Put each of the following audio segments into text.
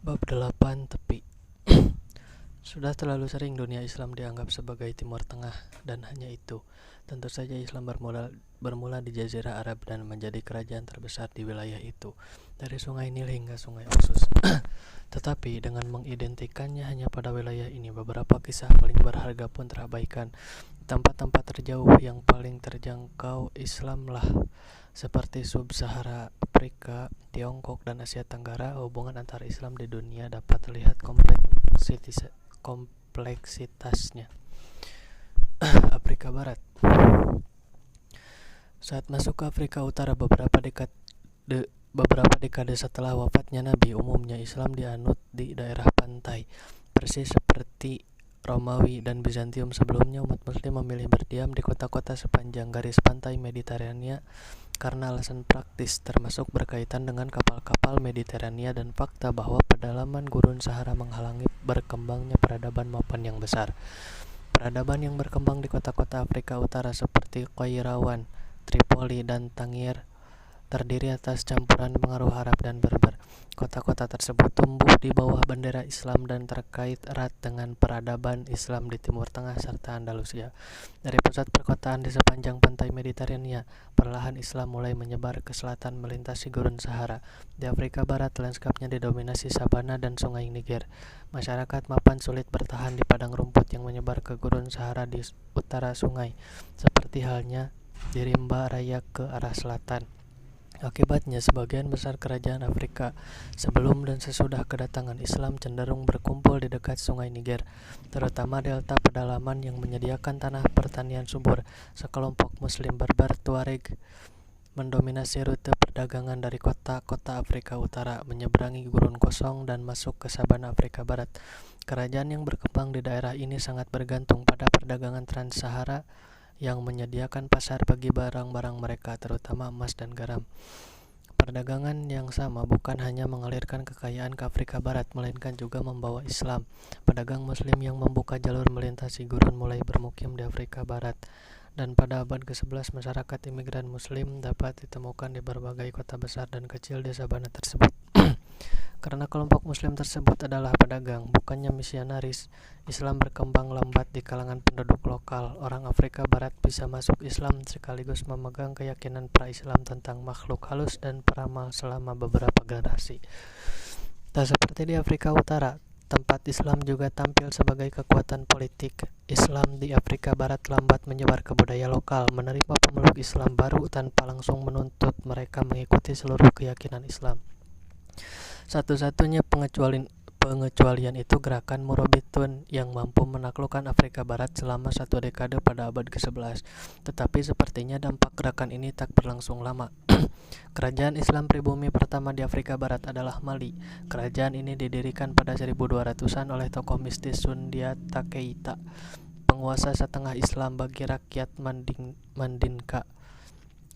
Bab 8 Tepi. Sudah terlalu sering dunia Islam dianggap sebagai Timur Tengah, dan hanya itu. Tentu saja Islam bermula di Jazirah Arab dan menjadi kerajaan terbesar di wilayah itu, dari Sungai Nil hingga Sungai Oxus. Tetapi dengan mengidentikannya hanya pada wilayah ini, beberapa kisah paling berharga pun terabaikan. Tempat-tempat terjauh yang paling terjangkau Islamlah, seperti Sub-Sahara Afrika, Tiongkok, dan Asia Tenggara. Hubungan antara Islam di dunia dapat terlihat kompleksitasnya. Afrika Barat. Saat masuk ke Afrika Utara beberapa dekade setelah wafatnya Nabi, umumnya Islam dianut di daerah pantai. Persis seperti Romawi dan Bizantium sebelumnya, umat muslim memilih berdiam di kota-kota sepanjang garis pantai Mediterania karena alasan praktis, termasuk berkaitan dengan kapal-kapal Mediterania dan fakta bahwa pedalaman gurun Sahara menghalangi berkembangnya peradaban mapan yang besar. Peradaban yang berkembang di kota-kota Afrika Utara seperti Qairawan, Tripoli, dan Tangier terdiri atas campuran pengaruh Arab dan Berber. Kota-kota tersebut tumbuh di bawah bendera Islam dan terkait erat dengan peradaban Islam di Timur Tengah serta Andalusia. Dari pusat perkotaan di sepanjang pantai Mediterania, perlahan Islam mulai menyebar ke selatan melintasi gurun Sahara. Di Afrika Barat, lanskapnya didominasi sabana dan sungai Niger. Masyarakat mapan sulit bertahan di padang rumput yang menyebar ke gurun Sahara di utara sungai, seperti halnya di Rimba Raya ke arah selatan. Akibatnya, sebagian besar kerajaan Afrika sebelum dan sesudah kedatangan Islam cenderung berkumpul di dekat sungai Niger, terutama delta pedalaman yang menyediakan tanah pertanian subur. Sekelompok Muslim Berber Tuareg mendominasi rute perdagangan dari kota-kota Afrika Utara, menyeberangi gurun kosong dan masuk ke sabana Afrika Barat. Kerajaan yang berkembang di daerah ini sangat bergantung pada perdagangan Trans-Sahara yang menyediakan pasar bagi barang-barang mereka, terutama emas dan garam. Perdagangan yang sama bukan hanya mengalirkan kekayaan ke Afrika Barat, melainkan juga membawa Islam. Pedagang Muslim yang membuka jalur melintasi gurun mulai bermukim di Afrika Barat, dan pada abad ke-11 masyarakat imigran Muslim dapat ditemukan di berbagai kota besar dan kecil di sabana tersebut. Karena kelompok Muslim tersebut adalah pedagang, bukannya misionaris, Islam berkembang lambat di kalangan penduduk lokal. Orang Afrika Barat bisa masuk Islam sekaligus memegang keyakinan pra-Islam tentang makhluk halus dan peramal selama beberapa generasi. Tak seperti di Afrika Utara, tempat Islam juga tampil sebagai kekuatan politik. Islam di Afrika Barat lambat menyebar ke budaya lokal, menerima pemeluk Islam baru tanpa langsung menuntut mereka mengikuti seluruh keyakinan Islam. Satu-satunya pengecualian itu gerakan Morabitun yang mampu menaklukkan Afrika Barat selama 1 dekade pada abad ke-11. Tetapi sepertinya dampak gerakan ini tak berlangsung lama. Kerajaan Islam pribumi pertama di Afrika Barat adalah Mali. Kerajaan ini didirikan pada 1200-an oleh tokoh mistis Sundiata Keita, penguasa setengah Islam bagi rakyat Mandinka.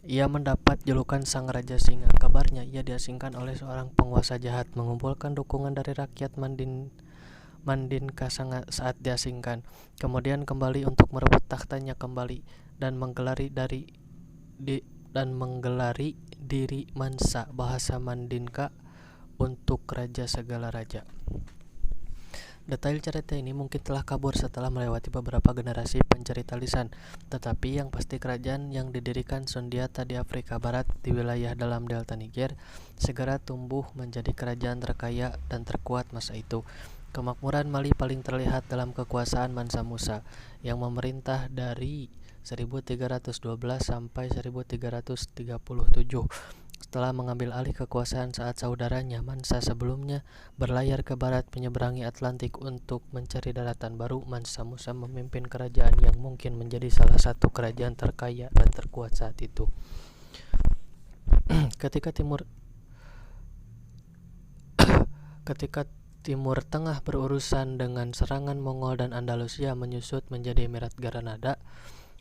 Ia mendapat julukan Sang Raja Singa. Kabarnya ia diasingkan oleh seorang penguasa jahat, mengumpulkan dukungan dari rakyat Mandinka saat diasingkan, kemudian kembali untuk merebut tahtanya kembali dan menggelari diri Mansa, bahasa Mandinka untuk raja segala raja. Detail cerita ini mungkin telah kabur setelah melewati beberapa generasi pencerita lisan, tetapi yang pasti kerajaan yang didirikan Sundiata di Afrika Barat di wilayah dalam delta Niger segera tumbuh menjadi kerajaan terkaya dan terkuat masa itu. Kemakmuran Mali paling terlihat dalam kekuasaan Mansa Musa yang memerintah dari 1312 sampai 1337. Setelah mengambil alih kekuasaan saat saudaranya Mansa sebelumnya berlayar ke barat menyeberangi Atlantik untuk mencari daratan baru, Mansa Musa memimpin kerajaan yang mungkin menjadi salah satu kerajaan terkaya dan terkuat saat itu. Ketika Timur Tengah berurusan dengan serangan Mongol dan Andalusia menyusut menjadi Emirat Granada,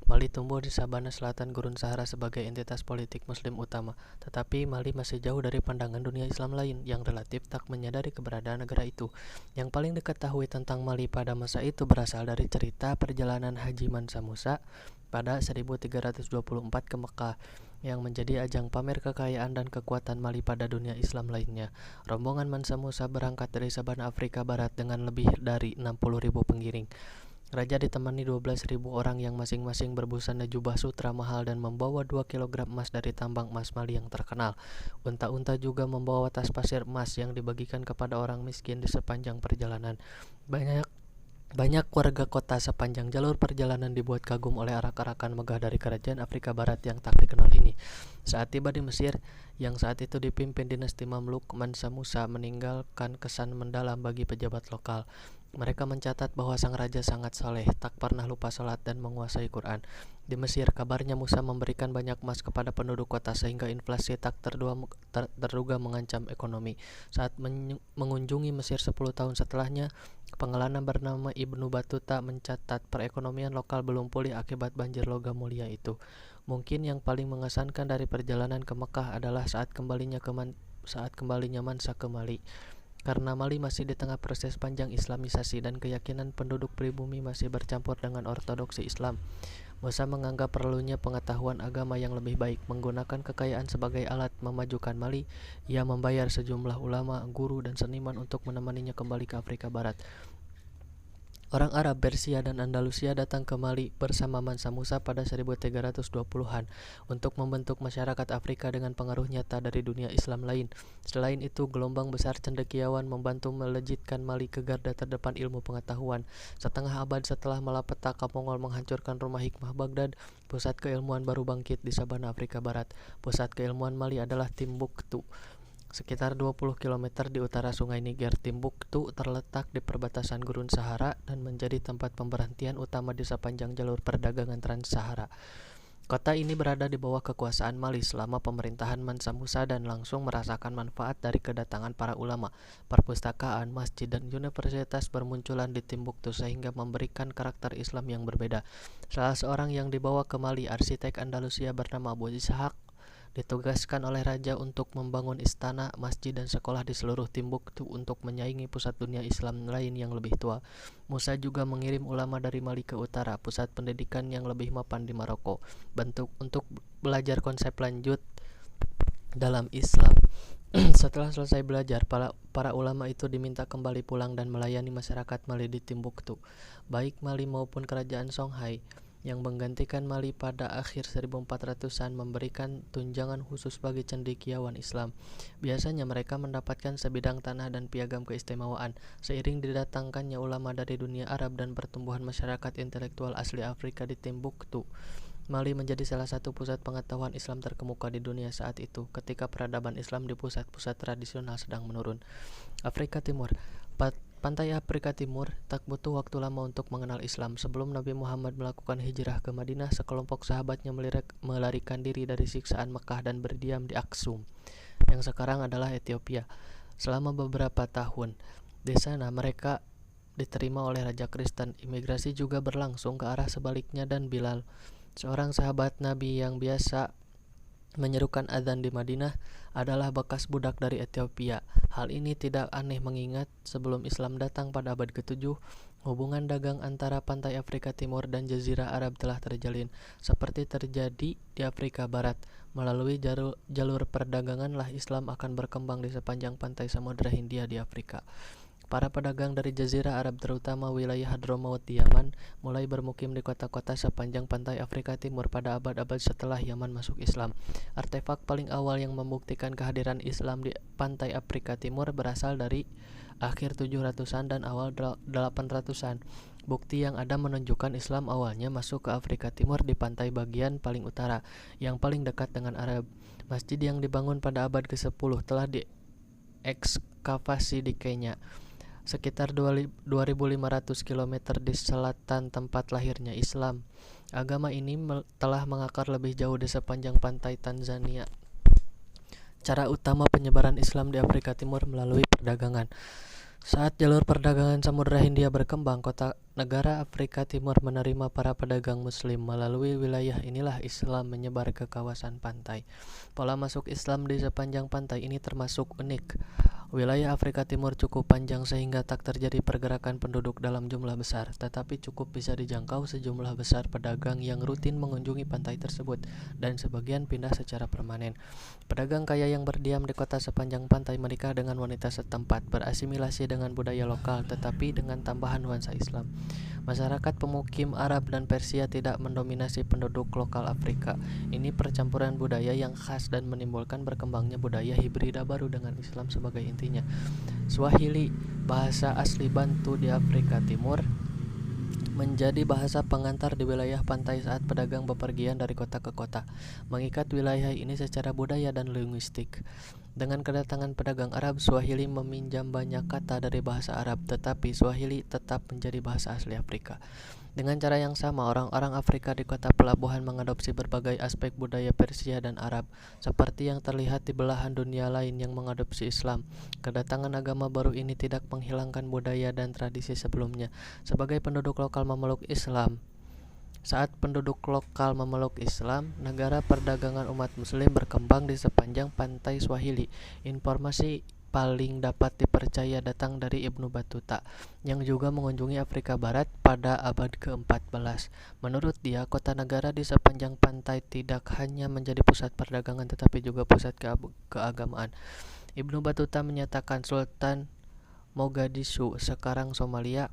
Mali tumbuh di sabana selatan gurun Sahara sebagai entitas politik Muslim utama. Tetapi Mali masih jauh dari pandangan dunia Islam lain yang relatif tak menyadari keberadaan negara itu. Yang paling diketahui tentang Mali pada masa itu berasal dari cerita perjalanan Haji Mansa Musa pada 1324 ke Mekah. yang menjadi ajang pamer kekayaan dan kekuatan Mali pada dunia Islam lainnya. Rombongan Mansa Musa berangkat dari Sabana Afrika Barat dengan lebih dari 60.000 pengiring. Raja ditemani 12.000 orang yang masing-masing berbusana jubah sutra mahal dan membawa 2 kilogram emas dari tambang emas Mali yang terkenal. Unta-unta juga membawa tas pasir emas yang dibagikan kepada orang miskin di sepanjang perjalanan. Banyak warga kota sepanjang jalur perjalanan dibuat kagum oleh arak-arakan megah dari kerajaan Afrika Barat yang tak dikenal ini. Saat tiba di Mesir, yang saat itu dipimpin dinasti Mamluk, Mansa Musa meninggalkan kesan mendalam bagi pejabat lokal. Mereka mencatat bahwa sang raja sangat saleh, tak pernah lupa salat dan menguasai Quran. Di Mesir, kabarnya Musa memberikan banyak emas kepada penduduk kota sehingga inflasi tak terduga mengancam ekonomi. Saat mengunjungi Mesir 10 tahun setelahnya, pengelana bernama Ibnu Battuta mencatat perekonomian lokal belum pulih akibat banjir logam mulia itu. Mungkin yang paling mengesankan dari perjalanan ke Mekah adalah saat kembalinya Mansa ke Mali. Karena Mali masih di tengah proses panjang Islamisasi dan keyakinan penduduk pribumi masih bercampur dengan ortodoksi Islam, Musa menganggap perlunya pengetahuan agama yang lebih baik. Menggunakan kekayaan sebagai alat memajukan Mali, ia membayar sejumlah ulama, guru, dan seniman untuk menemaninya kembali ke Afrika Barat. Orang Arab, Persia, dan Andalusia datang ke Mali bersama Mansa Musa pada 1320-an untuk membentuk masyarakat Afrika dengan pengaruh nyata dari dunia Islam lain. Selain itu, gelombang besar cendekiawan membantu melejitkan Mali ke garda terdepan ilmu pengetahuan. Setengah abad setelah malapetaka Mongol menghancurkan rumah hikmah Baghdad, pusat keilmuan baru bangkit di Sabana Afrika Barat. Pusat keilmuan Mali adalah Timbuktu. Sekitar 20 km di utara sungai Niger, Timbuktu terletak di perbatasan Gurun Sahara dan menjadi tempat pemberhentian utama di sepanjang jalur perdagangan Trans-Sahara. Kota ini berada di bawah kekuasaan Mali selama pemerintahan Mansa Musa dan langsung merasakan manfaat dari kedatangan para ulama. Perpustakaan, masjid, dan universitas bermunculan di Timbuktu sehingga memberikan karakter Islam yang berbeda. Salah seorang yang dibawa ke Mali, arsitek Andalusia bernama Abu Ishaq, ditugaskan oleh raja untuk membangun istana, masjid, dan sekolah di seluruh Timbuktu untuk menyaingi pusat dunia Islam lain yang lebih tua. Musa juga mengirim ulama dari Mali ke utara, pusat pendidikan yang lebih mapan di Maroko, untuk belajar konsep lanjut dalam Islam. Setelah selesai belajar, para ulama itu diminta kembali pulang dan melayani masyarakat Mali di Timbuktu. Baik Mali maupun kerajaan Songhai yang menggantikan Mali pada akhir 1400-an memberikan tunjangan khusus bagi cendekiawan Islam. Biasanya mereka mendapatkan sebidang tanah dan piagam keistimewaan. Seiring didatangkannya ulama dari dunia Arab dan pertumbuhan masyarakat intelektual asli Afrika di Timbuktu, Mali menjadi salah satu pusat pengetahuan Islam terkemuka di dunia saat itu, ketika peradaban Islam di pusat-pusat tradisional sedang menurun. Afrika Timur. Pantai Afrika Timur tak butuh waktu lama untuk mengenal Islam. Sebelum Nabi Muhammad melakukan hijrah ke Madinah, sekelompok sahabatnya melarikan diri dari siksaan Mekah dan berdiam di Aksum, yang sekarang adalah Ethiopia, selama beberapa tahun. Di sana mereka diterima oleh Raja Kristen. Imigrasi juga berlangsung ke arah sebaliknya dan Bilal, seorang sahabat Nabi yang biasa menyerukan azan di Madinah, adalah bekas budak dari Ethiopia. Hal ini tidak aneh mengingat sebelum Islam datang pada abad ke-7, hubungan dagang antara pantai Afrika Timur dan Jazirah Arab telah terjalin, seperti terjadi di Afrika Barat. Melalui jalur perdaganganlah Islam akan berkembang di sepanjang pantai Samudra Hindia di Afrika. Para pedagang dari Jazirah Arab, terutama wilayah Hadramaut di Yaman, mulai bermukim di kota-kota sepanjang pantai Afrika Timur pada abad-abad setelah Yaman masuk Islam. Artefak paling awal yang membuktikan kehadiran Islam di pantai Afrika Timur berasal dari akhir 700-an dan awal 800-an. Bukti yang ada menunjukkan Islam awalnya masuk ke Afrika Timur di pantai bagian paling utara, yang paling dekat dengan Arab. Masjid yang dibangun pada abad ke-10 telah diekskavasi di Kenya, sekitar 2.500 km di selatan tempat lahirnya Islam. Agama ini telah mengakar lebih jauh di sepanjang pantai Tanzania. Cara utama penyebaran Islam di Afrika Timur melalui perdagangan. Saat jalur perdagangan Samudra Hindia berkembang, kota negara Afrika Timur menerima para pedagang Muslim. Melalui wilayah inilah Islam menyebar ke kawasan pantai. Pola masuk Islam di sepanjang pantai ini termasuk unik. Wilayah Afrika Timur cukup panjang sehingga tak terjadi pergerakan penduduk dalam jumlah besar, tetapi cukup bisa dijangkau sejumlah besar pedagang yang rutin mengunjungi pantai tersebut, dan sebagian pindah secara permanen. Pedagang kaya yang berdiam di kota sepanjang pantai menikah dengan wanita setempat, berasimilasi dengan budaya lokal, tetapi dengan tambahan nuansa Islam. Masyarakat pemukim Arab dan Persia tidak mendominasi penduduk lokal Afrika. Ini percampuran budaya yang khas dan menimbulkan berkembangnya budaya hibrida baru dengan Islam sebagai intinya. Swahili, bahasa asli Bantu di Afrika Timur, menjadi bahasa pengantar di wilayah pantai saat pedagang bepergian dari kota ke kota, mengikat wilayah ini secara budaya dan linguistik. Dengan kedatangan pedagang Arab, Swahili meminjam banyak kata dari bahasa Arab, tetapi Swahili tetap menjadi bahasa asli Afrika. Dengan cara yang sama, orang-orang Afrika di kota pelabuhan mengadopsi berbagai aspek budaya Persia dan Arab, seperti yang terlihat di belahan dunia lain yang mengadopsi Islam. Kedatangan agama baru ini tidak menghilangkan budaya dan tradisi sebelumnya. Sebagai penduduk lokal memeluk Islam, saat penduduk lokal memeluk Islam, negara perdagangan umat Muslim berkembang di sepanjang pantai Swahili. Informasi paling dapat dipercaya datang dari Ibnu Battuta, yang juga mengunjungi Afrika Barat pada abad ke-14. Menurut dia, kota negara di sepanjang pantai tidak hanya menjadi pusat perdagangan tetapi juga pusat keagamaan. Ibnu Battuta menyatakan Sultan Mogadishu, sekarang Somalia,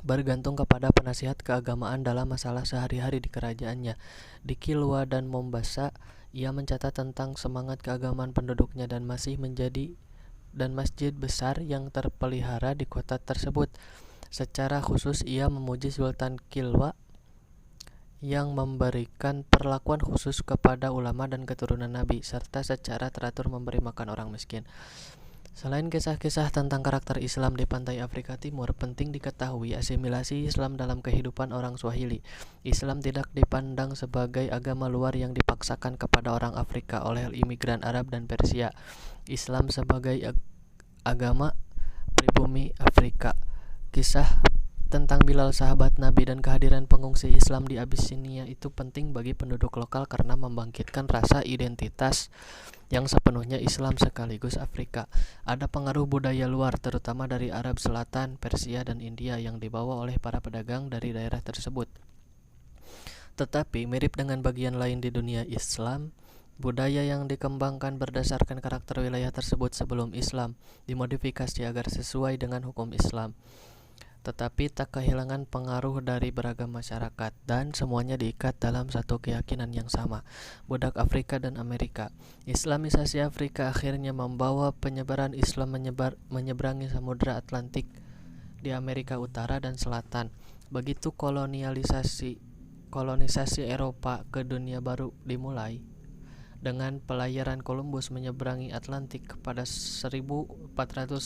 bergantung kepada penasihat keagamaan dalam masalah sehari-hari di kerajaannya. Di Kilwa dan Mombasa, ia mencatat tentang semangat keagamaan penduduknya dan masih menjadi masjid besar yang terpelihara di kota tersebut. Secara khusus ia memuji Sultan Kilwa yang memberikan perlakuan khusus kepada ulama dan keturunan Nabi, serta secara teratur memberi makan orang miskin. Selain kisah-kisah tentang karakter Islam di pantai Afrika Timur, penting diketahui asimilasi Islam dalam kehidupan orang Swahili. Islam tidak dipandang sebagai agama luar yang dipaksakan kepada orang Afrika oleh imigran Arab dan Persia. Islam sebagai agama pribumi Afrika. Kisah tentang Bilal sahabat Nabi dan kehadiran pengungsi Islam di Abyssinia itu penting bagi penduduk lokal karena membangkitkan rasa identitas yang sepenuhnya Islam sekaligus Afrika. Ada pengaruh budaya luar terutama dari Arab Selatan, Persia, dan India yang dibawa oleh para pedagang dari daerah tersebut. Tetapi mirip dengan bagian lain di dunia Islam, budaya yang dikembangkan berdasarkan karakter wilayah tersebut sebelum Islam dimodifikasi agar sesuai dengan hukum Islam, tetapi tak kehilangan pengaruh dari beragam masyarakat, dan semuanya diikat dalam satu keyakinan yang sama, budak Afrika dan Amerika. Islamisasi Afrika akhirnya membawa penyebaran Islam menyeberangi Samudra Atlantik di Amerika Utara dan Selatan. Begitu kolonisasi Eropa ke dunia baru dimulai. Dengan pelayaran Columbus menyeberangi Atlantik pada 1492,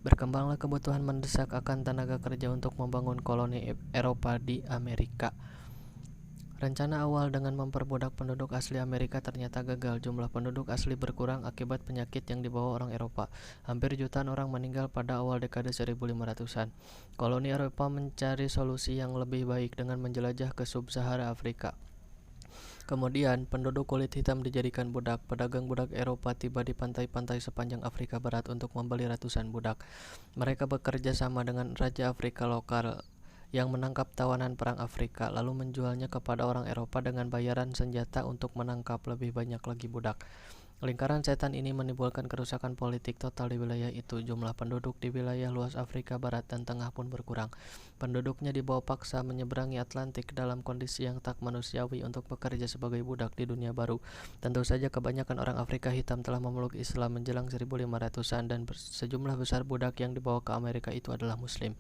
berkembanglah kebutuhan mendesak akan tenaga kerja untuk membangun koloni Eropa di Amerika. Rencana awal dengan memperbudak penduduk asli Amerika ternyata gagal. Jumlah penduduk asli berkurang akibat penyakit yang dibawa orang Eropa. Hampir jutaan orang meninggal pada awal dekade 1500-an. Koloni Eropa mencari solusi yang lebih baik dengan menjelajah ke sub-Sahara Afrika. Kemudian, penduduk kulit hitam dijadikan budak. Pedagang budak Eropa tiba di pantai-pantai sepanjang Afrika Barat untuk membeli ratusan budak. Mereka bekerja sama dengan Raja Afrika lokal yang menangkap tawanan perang Afrika, lalu menjualnya kepada orang Eropa dengan bayaran senjata untuk menangkap lebih banyak lagi budak. Lingkaran setan ini menimbulkan kerusakan politik total di wilayah itu. Jumlah penduduk di wilayah luas Afrika Barat dan Tengah pun berkurang. Penduduknya dibawa paksa menyeberangi Atlantik dalam kondisi yang tak manusiawi untuk bekerja sebagai budak di dunia baru. Tentu saja kebanyakan orang Afrika hitam telah memeluk Islam menjelang 1500-an dan sejumlah besar budak yang dibawa ke Amerika itu adalah Muslim.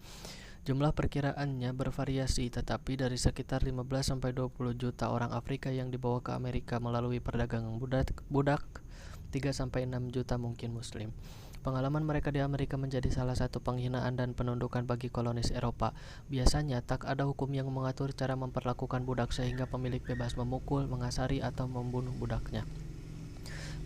Jumlah perkiraannya bervariasi, tetapi dari sekitar 15-20 juta orang Afrika yang dibawa ke Amerika melalui perdagangan budak, 3-6 juta mungkin Muslim. Pengalaman mereka di Amerika menjadi salah satu penghinaan dan penundukan bagi kolonis Eropa. Biasanya tak ada hukum yang mengatur cara memperlakukan budak sehingga pemilik bebas memukul, mengasari, atau membunuh budaknya.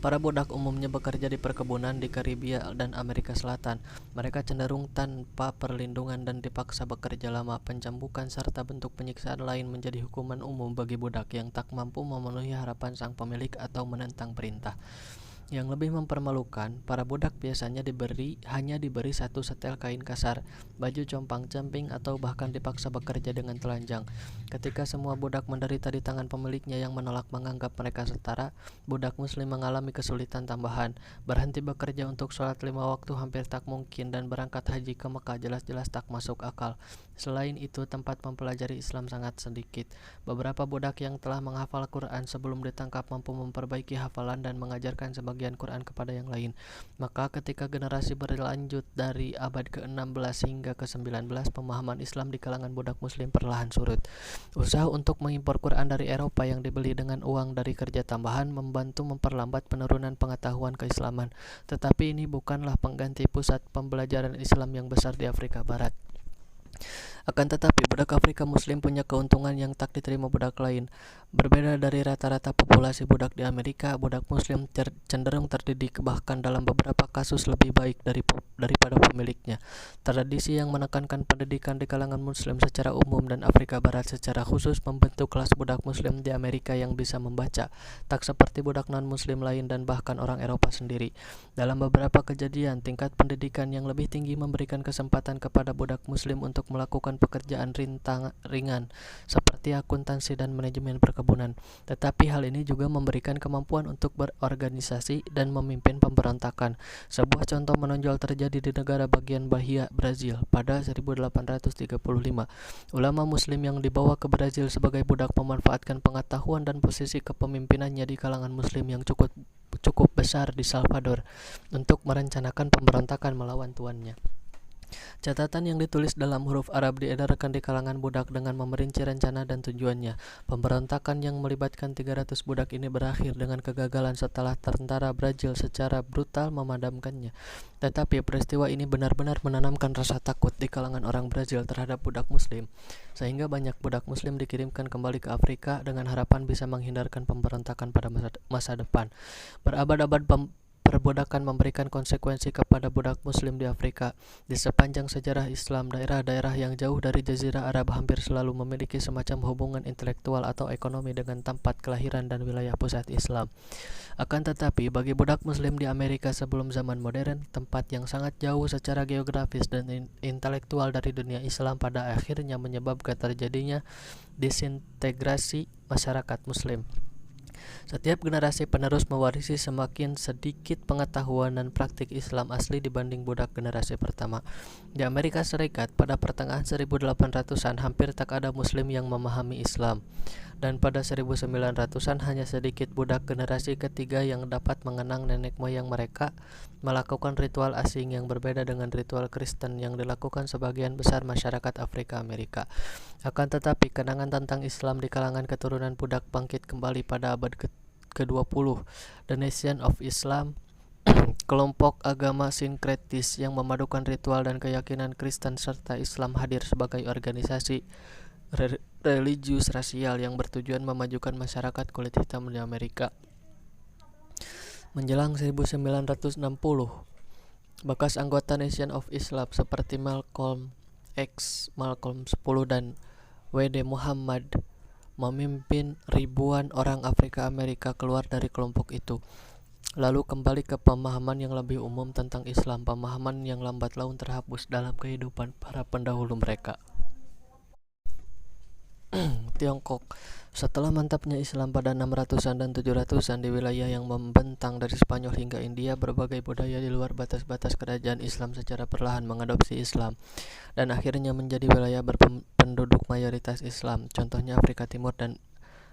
Para budak umumnya bekerja di perkebunan di Karibia dan Amerika Selatan. Mereka cenderung tanpa perlindungan dan dipaksa bekerja lama. Pencambukan serta bentuk penyiksaan lain menjadi hukuman umum bagi budak yang tak mampu memenuhi harapan sang pemilik atau menentang perintah. Yang lebih mempermalukan, para budak biasanya hanya diberi satu setel kain kasar, baju compang-camping, atau bahkan dipaksa bekerja dengan telanjang. Ketika semua budak menderita di tangan pemiliknya yang menolak menganggap mereka setara, budak muslim mengalami kesulitan tambahan. Berhenti bekerja untuk sholat 5 waktu hampir tak mungkin, dan berangkat haji ke Mekah jelas-jelas tak masuk akal. Selain itu, tempat mempelajari Islam sangat sedikit. Beberapa budak yang telah menghafal Quran sebelum ditangkap mampu memperbaiki hafalan dan mengajarkan sebagian Quran kepada yang lain. Maka ketika generasi berlanjut dari abad ke-16 hingga ke-19, pemahaman Islam di kalangan budak muslim perlahan surut. Usaha untuk mengimpor Quran dari Eropa yang dibeli dengan uang dari kerja tambahan membantu memperlambat penurunan pengetahuan keislaman. Tetapi ini bukanlah pengganti pusat pembelajaran Islam yang besar di Afrika Barat. Akan tetapi, budak Afrika Muslim punya keuntungan yang tak diterima budak lain. Berbeda dari rata-rata populasi budak di Amerika, budak Muslim cenderung terdidik, bahkan dalam beberapa kasus lebih baik daripada pemiliknya. Tradisi yang menekankan pendidikan di kalangan Muslim secara umum dan Afrika Barat secara khusus membentuk kelas budak Muslim di Amerika yang bisa membaca, tak seperti budak non-Muslim lain dan bahkan orang Eropa sendiri. Dalam beberapa kejadian, tingkat pendidikan yang lebih tinggi memberikan kesempatan kepada budak Muslim untuk melakukan pekerjaan ringan seperti akuntansi dan manajemen perkebunan. Tetapi hal ini juga memberikan kemampuan untuk berorganisasi dan memimpin pemberontakan. Sebuah contoh menonjol terjadi di negara bagian Bahia, Brazil pada 1835. Ulama Muslim yang dibawa ke Brazil sebagai budak memanfaatkan pengetahuan dan posisi kepemimpinannya di kalangan Muslim yang cukup besar di Salvador untuk merencanakan pemberontakan melawan tuannya. Catatan yang ditulis dalam huruf Arab diedarkan di kalangan budak dengan memerinci rencana dan tujuannya. Pemberontakan yang melibatkan 300 budak ini berakhir dengan kegagalan setelah tentara Brazil secara brutal memadamkannya. Tetapi peristiwa ini benar-benar menanamkan rasa takut di kalangan orang Brazil terhadap budak Muslim, sehingga banyak budak Muslim dikirimkan kembali ke Afrika dengan harapan bisa menghindarkan pemberontakan pada masa depan. Berabad-abad perbudakan memberikan konsekuensi kepada budak Muslim di Afrika. Di sepanjang sejarah Islam, daerah-daerah yang jauh dari Jazirah Arab hampir selalu memiliki semacam hubungan intelektual atau ekonomi dengan tempat kelahiran dan wilayah pusat Islam. Akan tetapi, bagi budak Muslim di Amerika sebelum zaman modern, tempat yang sangat jauh secara geografis dan intelektual dari dunia Islam pada akhirnya menyebabkan terjadinya disintegrasi masyarakat Muslim. Setiap generasi penerus mewarisi semakin sedikit pengetahuan dan praktik Islam asli dibanding budak generasi pertama. Di Amerika Serikat, pada pertengahan 1800-an hampir tak ada Muslim yang memahami Islam. Dan pada 1900-an hanya sedikit budak generasi ketiga yang dapat mengenang nenek moyang mereka melakukan ritual asing yang berbeda dengan ritual Kristen yang dilakukan sebagian besar masyarakat Afrika Amerika. Akan tetapi, kenangan tentang Islam di kalangan keturunan budak bangkit kembali pada abad ke-20. The Nation of Islam, kelompok agama sinkretis yang memadukan ritual dan keyakinan Kristen serta Islam hadir sebagai organisasi religius rasial yang bertujuan memajukan masyarakat kulit hitam di Amerika. Menjelang 1960, bekas anggota Nation of Islam seperti Malcolm X, Malcolm 10 dan W.D. Muhammad memimpin ribuan orang Afrika Amerika keluar dari kelompok itu, lalu kembali ke pemahaman yang lebih umum tentang Islam, pemahaman yang lambat laun terhapus dalam kehidupan para pendahulu mereka. Tiongkok. Setelah mantapnya Islam pada 600-an dan 700-an di wilayah yang membentang dari Spanyol hingga India, berbagai budaya di luar batas-batas kerajaan Islam secara perlahan mengadopsi Islam dan akhirnya menjadi wilayah berpenduduk mayoritas Islam. Contohnya Afrika Timur dan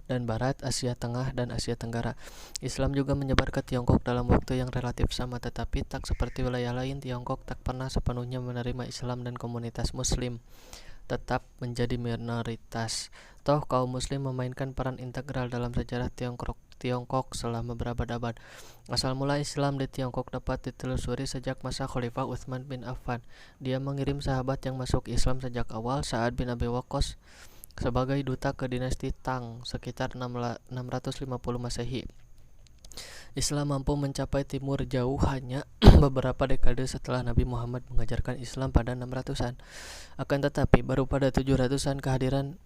Barat, Asia Tengah, dan Asia Tenggara. Islam juga menyebar ke Tiongkok dalam waktu yang relatif sama, tetapi tak seperti wilayah lain, Tiongkok tak pernah sepenuhnya menerima Islam dan komunitas Muslim tetap menjadi minoritas. Toh kaum Muslim memainkan peran integral dalam sejarah Tiongkok selama berabad-abad. Asal mula Islam di Tiongkok dapat ditelusuri sejak masa Khalifah Utsman bin Affan. Dia mengirim sahabat yang masuk Islam sejak awal, Sa'ad bin Abi Waqqas, sebagai duta ke dinasti Tang sekitar 650 Masehi. Islam mampu mencapai timur jauh hanya beberapa dekade setelah Nabi Muhammad mengajarkan Islam pada 600-an. Akan tetapi, baru pada 700-an kehadiran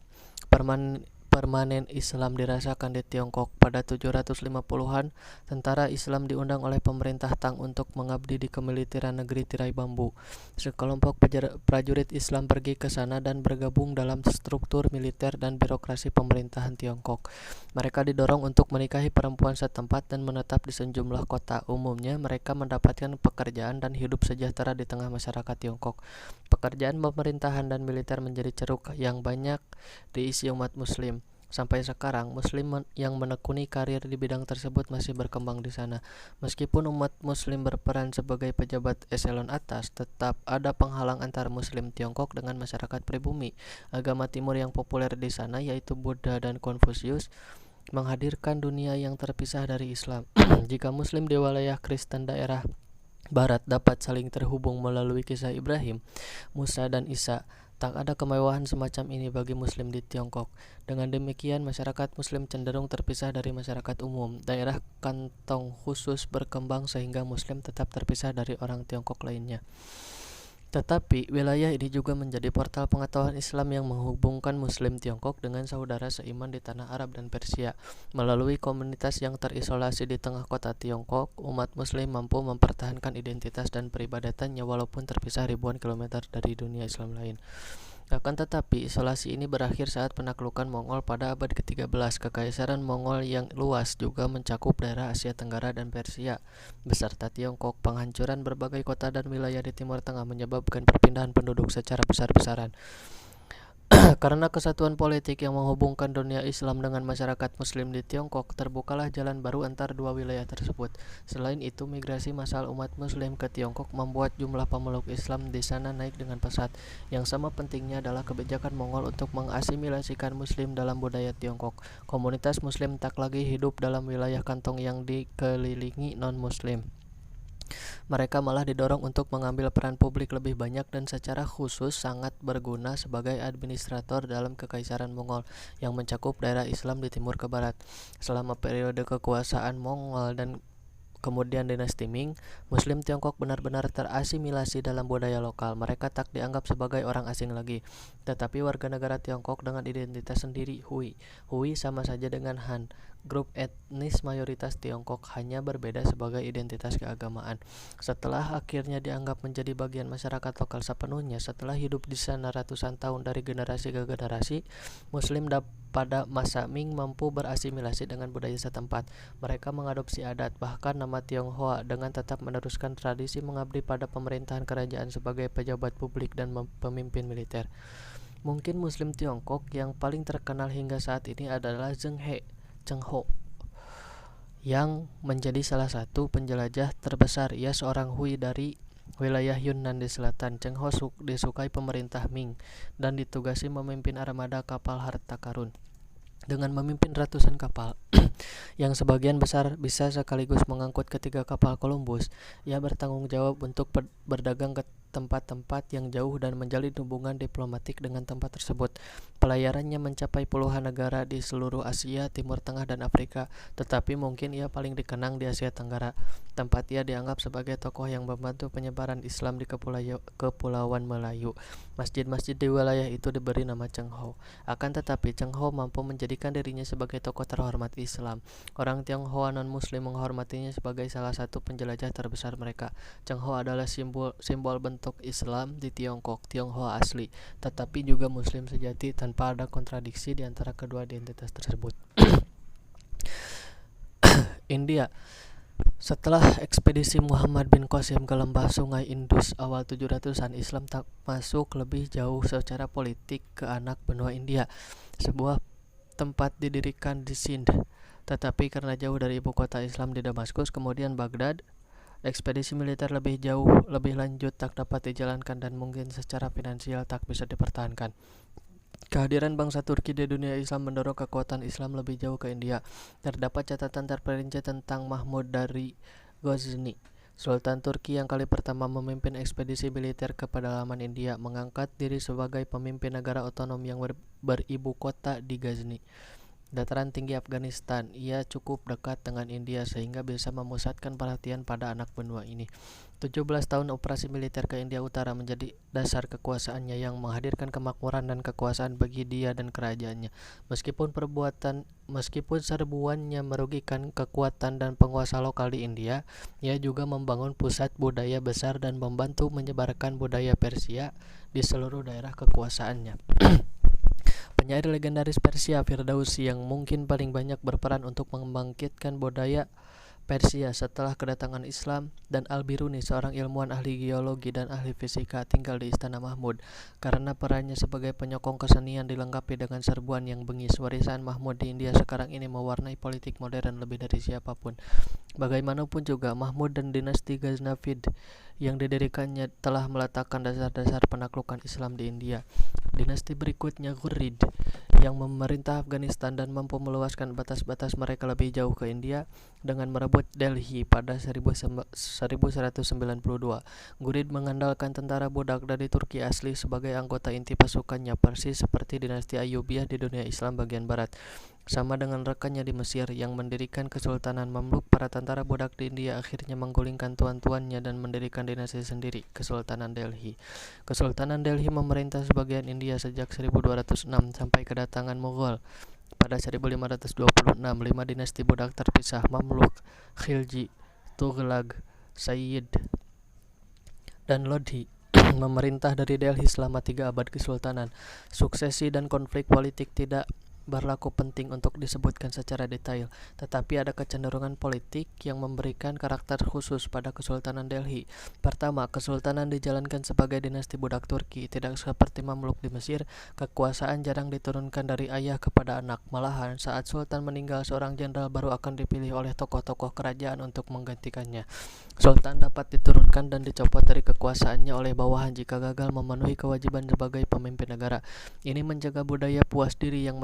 permanen Islam dirasakan di Tiongkok. Pada 750-an, tentara Islam diundang oleh pemerintah Tang untuk mengabdi di kemiliteran negeri tirai bambu. Sekelompok prajurit Islam pergi ke sana dan bergabung dalam struktur militer dan birokrasi pemerintahan Tiongkok. Mereka didorong untuk menikahi perempuan setempat dan menetap di sejumlah kota. Umumnya, mereka mendapatkan pekerjaan dan hidup sejahtera di tengah masyarakat Tiongkok. Pekerjaan pemerintahan dan militer menjadi ceruk yang banyak diisi umat Muslim. Sampai sekarang, Muslim yang menekuni karir di bidang tersebut masih berkembang di sana. Meskipun umat Muslim berperan sebagai pejabat eselon atas, tetap ada penghalang antara Muslim Tiongkok dengan masyarakat pribumi. Agama Timur yang populer di sana, yaitu Buddha dan Konfusius, menghadirkan dunia yang terpisah dari Islam. Jika Muslim di wilayah Kristen daerah Barat dapat saling terhubung melalui kisah Ibrahim, Musa, dan Isa, tak ada kemewahan semacam ini bagi Muslim di Tiongkok. Dengan demikian, masyarakat Muslim cenderung terpisah dari masyarakat umum. Daerah kantong khusus berkembang sehingga Muslim tetap terpisah dari orang Tiongkok lainnya. Tetapi, wilayah ini juga menjadi portal pengetahuan Islam yang menghubungkan Muslim Tiongkok dengan saudara seiman di tanah Arab dan Persia. Melalui komunitas yang terisolasi di tengah kota Tiongkok, umat Muslim mampu mempertahankan identitas dan peribadatannya walaupun terpisah ribuan kilometer dari dunia Islam lain. Akan tetapi, isolasi ini berakhir saat penaklukan Mongol pada abad ke-13. Kekaisaran Mongol yang luas juga mencakup daerah Asia Tenggara dan Persia, beserta Tiongkok. Penghancuran berbagai kota dan wilayah di Timur Tengah menyebabkan perpindahan penduduk secara besar-besaran. Karena kesatuan politik yang menghubungkan dunia Islam dengan masyarakat Muslim di Tiongkok, terbukalah jalan baru antar dua wilayah tersebut. Selain itu, migrasi massal umat Muslim ke Tiongkok membuat jumlah pemeluk Islam di sana naik dengan pesat. Yang sama pentingnya adalah kebijakan Mongol untuk mengasimilasikan Muslim dalam budaya Tiongkok. Komunitas Muslim tak lagi hidup dalam wilayah kantong yang dikelilingi non-Muslim. Mereka malah didorong untuk mengambil peran publik lebih banyak dan secara khusus sangat berguna sebagai administrator dalam Kekaisaran Mongol yang mencakup daerah Islam di timur ke barat. Selama periode kekuasaan Mongol dan kemudian dinasti Ming, Muslim Tiongkok benar-benar terasimilasi dalam budaya lokal. Mereka tak dianggap sebagai orang asing lagi, tetapi warga negara Tiongkok dengan identitas sendiri, Hui. Hui sama saja dengan Han. Grup etnis mayoritas Tiongkok hanya berbeda sebagai identitas keagamaan. Setelah akhirnya dianggap menjadi bagian masyarakat lokal sepenuhnya, setelah hidup di sana ratusan tahun dari generasi ke generasi, Muslim pada masa Ming mampu berasimilasi dengan budaya setempat. Mereka mengadopsi adat, bahkan nama Tionghoa, dengan tetap meneruskan tradisi mengabdi pada pemerintahan kerajaan sebagai pejabat publik dan pemimpin militer. Mungkin Muslim Tiongkok yang paling terkenal hingga saat ini adalah Zheng Ho, yang menjadi salah satu penjelajah terbesar. Ia seorang Hui dari wilayah Yunnan di selatan. Zheng Ho disukai pemerintah Ming dan ditugasi memimpin armada kapal harta karun. Dengan memimpin ratusan kapal yang sebagian besar bisa sekaligus mengangkut ketiga kapal Columbus, ia bertanggung jawab untuk berdagang ke tempat-tempat yang jauh dan menjalin hubungan diplomatik dengan tempat tersebut. Pelayarannya mencapai puluhan negara di seluruh Asia, Timur Tengah, dan Afrika, tetapi mungkin ia paling dikenang di Asia Tenggara, tempat ia dianggap sebagai tokoh yang membantu penyebaran Islam di Kepulauan Melayu. Masjid-masjid di wilayah itu diberi nama Zheng Ho. Akan tetapi, Zheng Ho mampu menjadikan dirinya sebagai tokoh terhormat Islam. Orang Tionghoa non-Muslim menghormatinya sebagai salah satu penjelajah terbesar mereka. Zheng Ho adalah simbol bentuk Islam di Tiongkok, Tionghoa asli, tetapi juga Muslim sejati tanpa ada kontradiksi di antara kedua identitas tersebut. India. Setelah ekspedisi Muhammad bin Qasim ke lembah Sungai Indus awal 700-an, Islam tak masuk lebih jauh secara politik ke anak benua India. Sebuah tempat didirikan di Sindh, tetapi karena jauh dari ibu kota Islam di Damaskus, kemudian Baghdad, ekspedisi militer lebih lanjut tak dapat dijalankan dan mungkin secara finansial tak bisa dipertahankan. Kehadiran bangsa Turki di dunia Islam mendorong kekuatan Islam lebih jauh ke India. Terdapat catatan terperinci tentang Mahmud dari Ghazni, Sultan Turki yang kali pertama memimpin ekspedisi militer ke pedalaman India, mengangkat diri sebagai pemimpin negara otonom yang beribu kota di Ghazni. dataran tinggi Afghanistan. Ia cukup dekat dengan India sehingga bisa memusatkan perhatian pada anak benua ini. 17 tahun operasi militer ke India Utara menjadi dasar kekuasaannya yang menghadirkan kemakmuran dan kekuasaan bagi dia dan kerajaannya. Meskipun serbuannya merugikan kekuatan dan penguasa lokal di India, ia juga membangun pusat budaya besar dan membantu menyebarkan budaya Persia di seluruh daerah kekuasaannya. Penyair legendaris Persia Firdausi yang mungkin paling banyak berperan untuk membangkitkan budaya Persia setelah kedatangan Islam, dan Al-Biruni, seorang ilmuwan ahli geologi dan ahli fisika, tinggal di Istana Mahmud. Karena perannya sebagai penyokong kesenian dilengkapi dengan serbuan yang bengis, warisan Mahmud di India sekarang ini mewarnai politik modern lebih dari siapapun. Bagaimanapun juga, Mahmud dan dinasti Ghaznavid yang didirikannya telah meletakkan dasar-dasar penaklukan Islam di India. Dinasti berikutnya Ghurrid yang memerintah Afghanistan dan mampu meluaskan batas-batas mereka lebih jauh ke India dengan merebut Delhi pada 1192. Ghurrid mengandalkan tentara budak dari Turki asli sebagai anggota inti pasukannya, persis seperti dinasti Ayyubiyah di dunia Islam bagian barat. Sama dengan rekannya di Mesir yang mendirikan Kesultanan Mamluk, para tentara budak di India akhirnya menggulingkan tuan-tuannya dan mendirikan dinasti sendiri, Kesultanan Delhi. Kesultanan Delhi memerintah sebagian India sejak 1206 sampai kedatangan Mughal pada 1526. 5 dinasti budak terpisah, Mamluk, Khilji, Tughlaq, Sayyid, dan Lodhi memerintah dari Delhi selama 3 abad kesultanan. Suksesi dan konflik politik tidak berlaku penting untuk disebutkan secara detail, tetapi ada kecenderungan politik yang memberikan karakter khusus pada Kesultanan Delhi. Pertama, kesultanan dijalankan sebagai dinasti budak Turki. Tidak seperti Mamluk di Mesir, kekuasaan jarang diturunkan dari ayah kepada anak. Malahan, saat sultan meninggal, seorang jenderal baru akan dipilih oleh tokoh-tokoh kerajaan untuk menggantikannya. Sultan dapat diturunkan dan dicopot dari kekuasaannya oleh bawahan jika gagal memenuhi kewajiban sebagai pemimpin negara. Ini menjaga budaya puas diri yang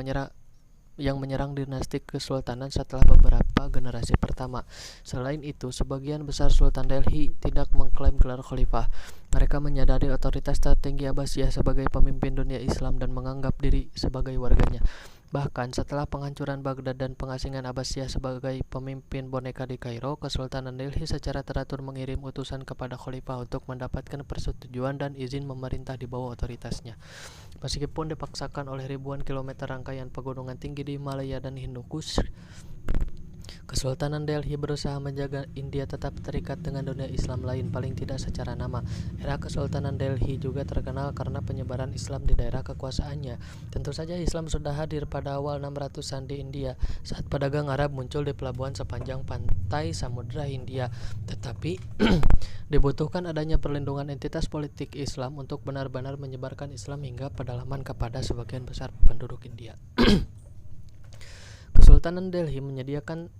menyerang dinasti kesultanan setelah beberapa generasi pertama. Selain itu, sebagian besar Sultan Delhi tidak mengklaim gelar khalifah. Mereka menyadari otoritas tertinggi Abbasiyah sebagai pemimpin dunia Islam dan menganggap diri sebagai warganya. Bahkan setelah penghancuran Baghdad dan pengasingan Abbasiyah sebagai pemimpin boneka di Kairo, Kesultanan Delhi secara teratur mengirim utusan kepada khalifah untuk mendapatkan persetujuan dan izin memerintah di bawah otoritasnya. Meskipun dipaksakan oleh ribuan kilometer rangkaian pegunungan tinggi di Himalaya dan Hindu Kush, Kesultanan Delhi berusaha menjaga India tetap terikat dengan dunia Islam lain, paling tidak secara nama. Era Kesultanan Delhi juga terkenal karena penyebaran Islam di daerah kekuasaannya. Tentu saja Islam sudah hadir pada awal 600-an di India, saat pedagang Arab muncul di pelabuhan sepanjang pantai Samudra Hindia. Tetapi dibutuhkan adanya perlindungan entitas politik Islam untuk benar-benar menyebarkan Islam hingga pedalaman kepada sebagian besar penduduk India. Kesultanan Delhi menyediakan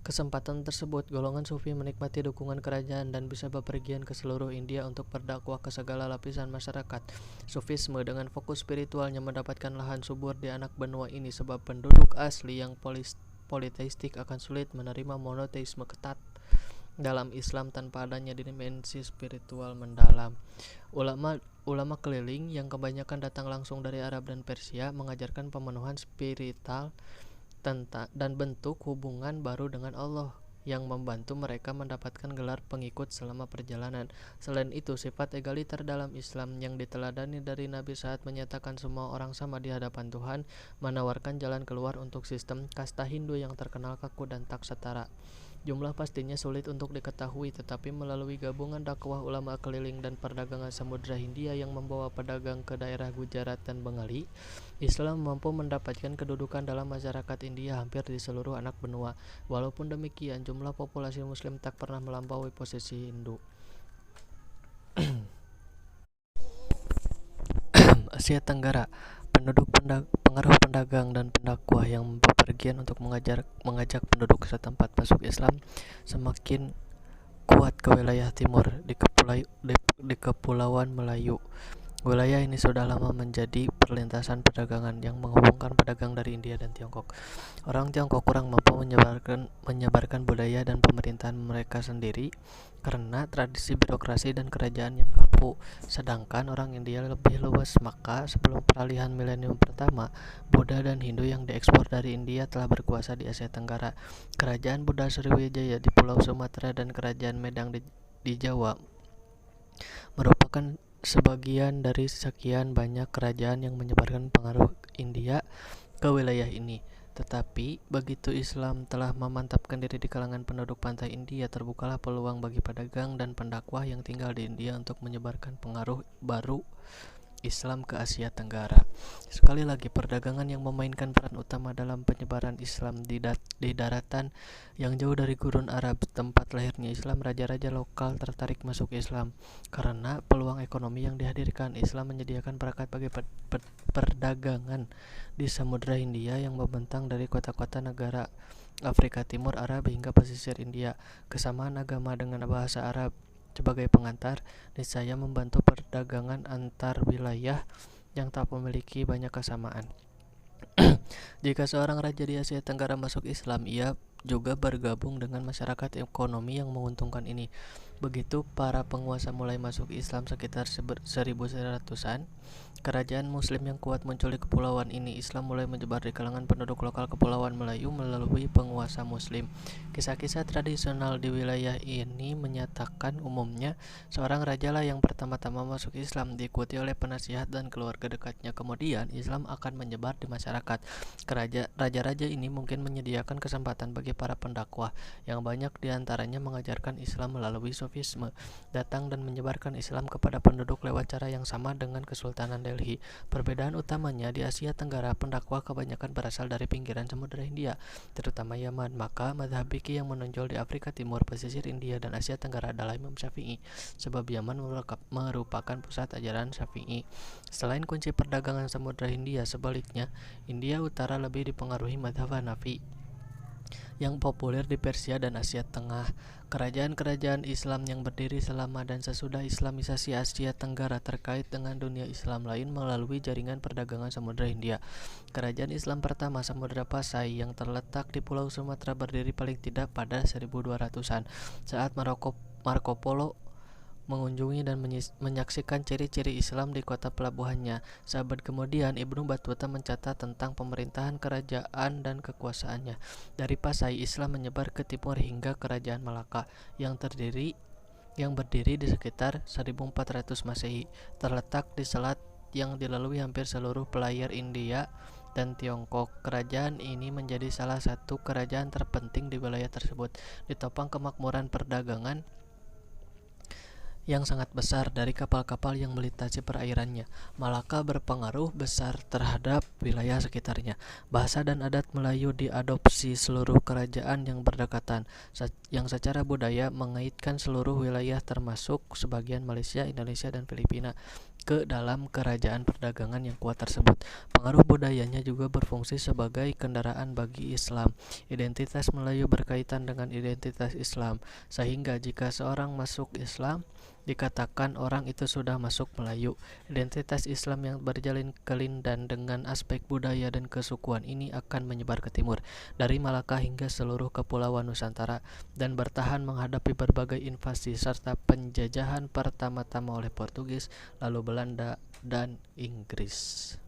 kesempatan tersebut. Golongan sufi menikmati dukungan kerajaan dan bisa bepergian ke seluruh India untuk berdakwah ke segala lapisan masyarakat. Sufisme dengan fokus spiritualnya mendapatkan lahan subur di anak benua ini sebab penduduk asli yang politeistik akan sulit menerima monoteisme ketat dalam Islam tanpa adanya dimensi spiritual mendalam. Ulama keliling yang kebanyakan datang langsung dari Arab dan Persia mengajarkan pemenuhan spiritual dan bentuk hubungan baru dengan Allah yang membantu mereka mendapatkan gelar pengikut selama perjalanan. Selain itu, sifat egaliter dalam Islam yang diteladani dari Nabi saat menyatakan semua orang sama di hadapan Tuhan, menawarkan jalan keluar untuk sistem kasta Hindu yang terkenal kaku dan tak setara. Jumlah pastinya sulit untuk diketahui, tetapi melalui gabungan dakwah ulama keliling dan perdagangan Samudra Hindia yang membawa pedagang ke daerah Gujarat dan Bengali, Islam mampu mendapatkan kedudukan dalam masyarakat India hampir di seluruh anak benua. Walaupun demikian, jumlah populasi Muslim tak pernah melampaui posisi Hindu. Asia Tenggara, pengaruh pedagang dan pendakwah yang bepergian untuk mengajak penduduk setempat masuk Islam semakin kuat ke wilayah timur di Kepulauan Melayu. Wilayah ini sudah lama menjadi perlintasan perdagangan yang menghubungkan pedagang dari India dan Tiongkok. Orang Tiongkok kurang mampu menyebarkan budaya dan pemerintahan mereka sendiri karena tradisi birokrasi dan kerajaan yang kaku. Sedangkan orang India lebih luas, maka sebelum peralihan milenium pertama, Buddha dan Hindu yang diekspor dari India telah berkuasa di Asia Tenggara. Kerajaan Buddha Sriwijaya di Pulau Sumatera dan Kerajaan Medang di Jawa merupakan sebagian dari sekian banyak kerajaan yang menyebarkan pengaruh India ke wilayah ini. Tetapi, begitu Islam telah memantapkan diri di kalangan penduduk pantai India, terbukalah peluang bagi pedagang dan pendakwah yang tinggal di India untuk menyebarkan pengaruh baru Islam ke Asia Tenggara. Sekali lagi, perdagangan yang memainkan peran utama dalam penyebaran Islam di daratan yang jauh dari gurun Arab, tempat lahirnya Islam. Raja-raja lokal tertarik masuk Islam karena peluang ekonomi yang dihadirkan. Islam menyediakan perangkat bagi perdagangan di Samudra Hindia yang membentang dari kota-kota negara Afrika Timur, Arab hingga pesisir India. Kesamaan agama dengan bahasa Arab sebagai pengantar niscaya membantu perdagangan antar wilayah yang tak memiliki banyak kesamaan. Jika seorang raja di Asia Tenggara masuk Islam, ia juga bergabung dengan masyarakat ekonomi yang menguntungkan ini. Begitu para penguasa mulai masuk Islam sekitar 1100-an, kerajaan muslim yang kuat muncul di kepulauan ini. Islam mulai menyebar di kalangan penduduk lokal Kepulauan Melayu melalui penguasa muslim. Kisah-kisah tradisional di wilayah ini menyatakan umumnya seorang rajalah yang pertama-tama masuk Islam, diikuti oleh penasihat dan keluarga dekatnya. Kemudian Islam akan menyebar di masyarakat. Raja-raja ini mungkin menyediakan kesempatan bagi para pendakwah yang banyak diantaranya mengajarkan Islam melalui sufisme, datang dan menyebarkan Islam kepada penduduk lewat cara yang sama dengan Kesultanan Delhi. Perbedaan utamanya di Asia Tenggara, pendakwah kebanyakan berasal dari pinggiran Samudra Hindia, terutama Yaman. Maka mazhab fikih yang menonjol di Afrika Timur, pesisir India, dan Asia Tenggara adalah Imam Syafi'i, sebab Yaman merupakan pusat ajaran Syafi'i. Selain kunci perdagangan Samudra Hindia, sebaliknya, India Utara lebih dipengaruhi mazhab Hanafi yang populer di Persia dan Asia Tengah. Kerajaan-kerajaan Islam yang berdiri selama dan sesudah Islamisasi Asia Tenggara terkait dengan dunia Islam lain melalui jaringan perdagangan Samudra Hindia. Kerajaan Islam pertama, Samudra Pasai, yang terletak di Pulau Sumatera, berdiri paling tidak pada 1200-an saat Marco Polo mengunjungi dan menyaksikan ciri-ciri Islam di kota pelabuhannya. Seabad kemudian, Ibnu Battuta mencatat tentang pemerintahan kerajaan dan kekuasaannya. Dari Pasai, Islam menyebar ke timur hingga Kerajaan Malaka yang berdiri di sekitar 1400 Masehi, terletak di selat yang dilalui hampir seluruh pelayar India dan Tiongkok. Kerajaan ini menjadi salah satu kerajaan terpenting di wilayah tersebut, ditopang kemakmuran perdagangan yang sangat besar dari kapal-kapal yang melintasi perairannya. Malaka berpengaruh besar terhadap wilayah sekitarnya. Bahasa dan adat Melayu diadopsi seluruh kerajaan yang berdekatan, yang secara budaya mengaitkan seluruh wilayah termasuk sebagian Malaysia, Indonesia, dan Filipina ke dalam kerajaan perdagangan yang kuat tersebut. Pengaruh budayanya juga berfungsi sebagai kendaraan bagi Islam. Identitas Melayu berkaitan dengan identitas Islam, sehingga jika seorang masuk Islam, dikatakan orang itu sudah masuk Melayu. Identitas Islam yang berjalin kelindan dengan aspek budaya dan kesukuan ini akan menyebar ke timur, dari Malaka hingga seluruh kepulauan Nusantara, dan bertahan menghadapi berbagai invasi serta penjajahan pertama-tama oleh Portugis, lalu Belanda, dan Inggris.